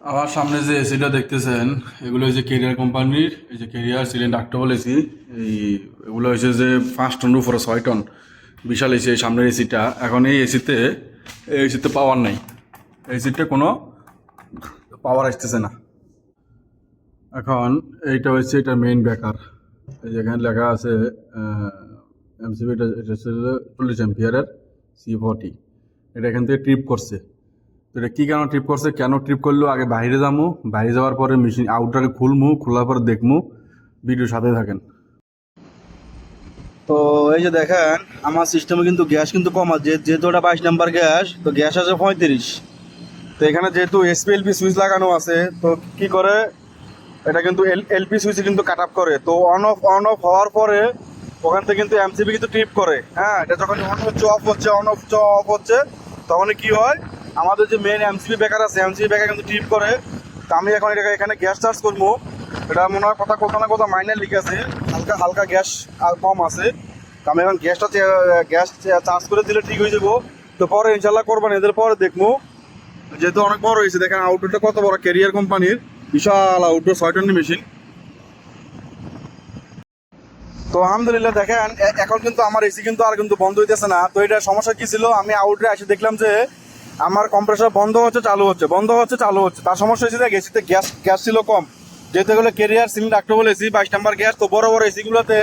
আমার সামনে যে এসিটা দেখতেছেন, এগুলো হচ্ছে কেরিয়ার কোম্পানির। এই যে কেরিয়ার সিলিন্ড ডাক্টেবল এসি, এই এগুলো হচ্ছে যে 5 টন উপরে 6 টন বিশাল এসি। এই সামনের এসিটা এখন এই এসিতে পাওয়ার নাই, এসিতে কোনো পাওয়ার আসতেছে না। এখন এইটা হচ্ছে এটা মেইন ব্রেকার। এই যেখানে লেখা আছে এমসিবি, এটা এটা হচ্ছে 40 অ্যাম্পিয়ারের C40। এটা এখান থেকে ট্রিপ করছে। তো এটা কী কেন ট্রিপ করছে, কেন ট্রিপ করলো, আগে বাইরে যাবো, বাইরে যাওয়ার পরে মেশিন আউটটাকে খুলমু, খোলার পরে দেখমু। ভিডিওর সাথে থাকেন। তো এই যে দেখেন আমার সিস্টেমে কিন্তু গ্যাস কিন্তু কম আছে, যেহেতু ওটা 22 নাম্বার গ্যাস, তো গ্যাস আছে 35। তো এখানে যেহেতু এসপিএলপি সুইচ লাগানো আছে, তো কি করে এটা কিন্তু এলপি সুইচে কিন্তু কাট আপ করে। তো অন অফ হওয়ার পরে ওখান থেকে কিন্তু এমসিবি কিন্তু ট্রিপ করে। হ্যাঁ, এটা যখন অন হচ্ছে অফ হচ্ছে, অন অফ অফ হচ্ছে, তখন কি হয়, আমাদের যে মেন এমসিবি ব্রেকার আছে, এমসিবি ব্রেকার কিন্তু ট্রিপ করে। তো আমি এখন এটা এখানে গ্যাস চার্জ করবো। এটা মনে হয় কোথাও না কোথাও মাইনার লিক আছে, হালকা হালকা গ্যাস আর কম আছে। তো আমি এখন গ্যাস চার্জ করে দিলে ঠিক হয়ে যাবো। তো পরে ইনশাল্লাহ করবেন, এদের পরে দেখবো। যেহেতু অনেক বড় হয়েছে, দেখেন আউটডোরটা কত বড়, ক্যারিয়ার কোম্পানির বিশাল আউটডোর 6 টনের মেশিন। তো আলহামদুলিল্লাহ দেখেন এখন কিন্তু আমার এসি কিন্তু আর কিন্তু বন্ধ হইতেছে না। তো এটা সমস্যা কি ছিল, আমি আউটডোরে এসে দেখলাম যে আমার কম্প্রেসর বন্ধ হচ্ছে চালু হচ্ছে, বন্ধ হচ্ছে চালু হচ্ছে। তার সমস্যা হয়েছে যে এসিতে গ্যাস ছিল কম, যেহেতু এগুলো কেরিয়ার সিলিন্ড ডাক্টেবল এসি 22 নাম্বার গ্যাস। তো বড় বড় এসিগুলোতে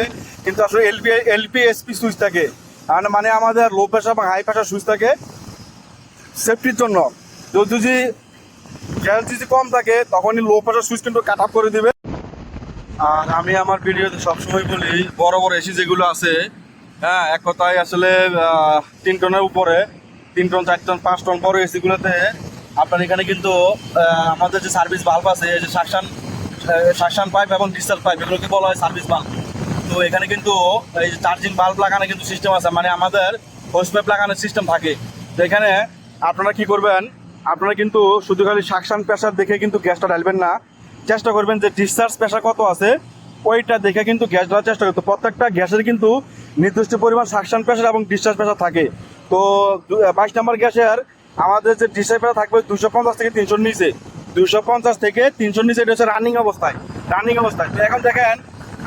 কিন্তু আসলে এলপি এসপি সুইচ থাকে, আর মানে আমাদের লো প্রেশার বা হাই প্রেশার সুইচ থাকে সেফটির জন্য। যদি গ্যাস যদি কম থাকে তখনই লো প্রেশার সুইচ কিন্তু কাট আপ করে দিবে। আর আমি আমার ভিডিওতে সবসময় বলি, বড় বড় এসি যেগুলো আছে, হ্যাঁ, এক কথায় আসলে 3 টনের উপরে, 3 টন 4 টন 5 টন বড় এসিগুলোতে আপনার এখানে কিন্তু আমাদের যে সার্ভিস বাল্ব আছে, যে সাকশন পাইপ এবং ডিসচার্জ পাইপ, এগুলোকে বলা হয় সার্ভিস বাল্ব। তো এখানে কিন্তু এই যে চার্জিং বাল্ব লাগানো কিন্তু সিস্টেম আছে, মানে আমাদের হোস পাইপ লাগানোর সিস্টেম থাকে। তো এখানে আপনারা কি করবেন, আপনারা কিন্তু শুধু খালি সাকশন প্রেশার দেখে কিন্তু গ্যাসটা ঢালবেন না, চেষ্টা করবেন যে ডিসচার্জ প্রেশার কত আছে ওইটা দেখে কিন্তু গ্যাস ঢালার চেষ্টা করতে। প্রত্যেকটা গ্যাসের কিন্তু নির্দিষ্ট পরিমাণ সাকশন প্রেশার এবং ডিসচার্জ প্রেশার থাকে। তো 22 নাম্বার গ্যাসের আমাদের যে ডিসচার্জ প্রেশার থাকবে 250 থেকে 300 নিচে, 250 থেকে 300 নিচে, এটা হচ্ছে রানিং অবস্থায়। তো এখন দেখেন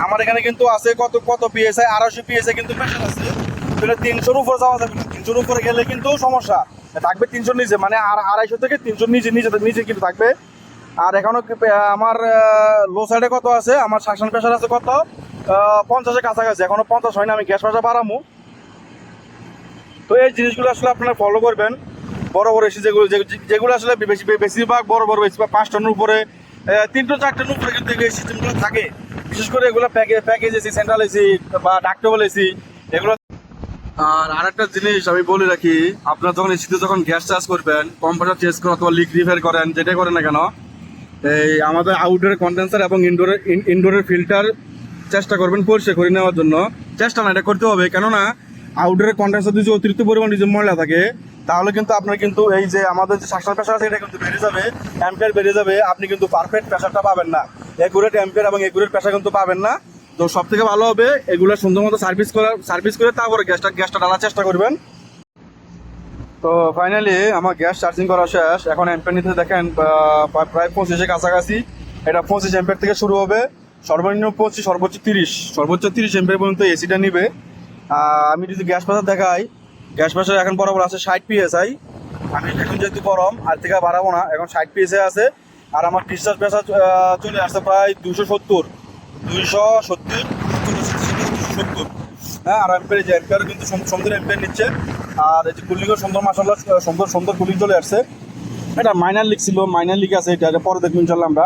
আমার এখানে কিন্তু আছে কত কত পিএসআই, 250 পিএসআই কিন্তু প্রেশার আছে। তো এটা 300-র উপরে যাওয়া যাবে না, 300-র উপরে গেলে কিন্তু সমস্যা থাকবে। 300 নিচে মানে আর 250 থেকে 300 নিচে নিচে কিন্তু থাকবে। আর এখনো আমার লো সাইডে কত আছে, আমার সাকশন প্রেশার আছে কত 50-এর কাছাকাছি, এখনো 50 হয় না, আমি গ্যাস প্রেশার বাড়ামু। তো এই জিনিসগুলো আসলে আপনারা ফলো করবেন। বড় বড় এসি যেগুলো আসলে বেশিরভাগ বড় বড় এসি বা 5 টনের উপরে, 3 টন 4 টনের উপরে কিন্তু এই সিস্টেমগুলো থাকে। বিশেষ করে এগুলো প্যাকেজ এসি, সেন্ট্রাল এসি বা ডাক্টেবল এসি এগুলো। আর আরেকটা জিনিস আমি বলে রাখি, আপনারা যখন এসিতে যখন গ্যাস চার্জ করবেন, কম্প্রেসার চেঞ্জ করেন অথবা লিক রিপেয়ার করেন, যেটাই করেন না কেন, এই আমাদের আউটডোরের কন্ডেন্সার এবং ইনডোরের ফিল্টার চেষ্টা করবেন পরিষ্কার করে নেওয়ার জন্য। চেষ্টা না, এটা করতে হবে, কেননা আউটডোরের কন্ডেন্সার যদি অতিরিক্ত পরিমাণ যদি ময়লা থাকে, তাহলে কিন্তু আপনার কিন্তু এই যে আমাদের যে সাকশন প্রেশার আছে এটা কিন্তু বেড়ে যাবে, অ্যাম্পিয়ার বেড়ে যাবে, আপনি কিন্তু পারফেক্ট প্রেশারটা পাবেন না, একুরেট অ্যাম্পিয়ার এবং একুরেট প্রেশার কিন্তু পাবেন না। তো সব থেকে ভালো হবে এগুলো সুন্দর মতো সার্ভিস করে তারপরে গ্যাসটা ঢালার চেষ্টা করবেন। তো ফাইনালি আমার গ্যাস চার্জিং করা শেষ। এখন অ্যাম্পিয়ার নিতে দেখেন প্রায় 25-এর কাছাকাছি। এটা 25 অ্যাম্পিয়ার থেকে শুরু হবে, সর্বনিম্ন 25, সর্বোচ্চ 30 অ্যাম্পিয়ার পর্যন্ত এসিটা নিবে। আমি যদি গ্যাস প্রেশার দেখাই, গ্যাস প্রেশার এখন বরাবর আছে 60 পিএসআই। আমি এখন যেহেতু গরম আর থেকে বাড়াবো না, এখন 60 পিএসআই আছে। আর আমার ডিসচার্জ প্রেশার চলে আসছে প্রায় 270। হ্যাঁ, আর অ্যাম্পিয়ার যে অ্যাম্পিয়ার কিন্তু সুন্দর অ্যাম্পিয়ার নিচ্ছে। আর এই যে কুলিংও সুন্দর, মাসাল্লাহ সুন্দর কুলিং চলে আসছে। এটা মাইনার লিক ছিল, মাইনার লিক আছে, এটা পরে দেখবো ইনশাল্লাহ আমরা।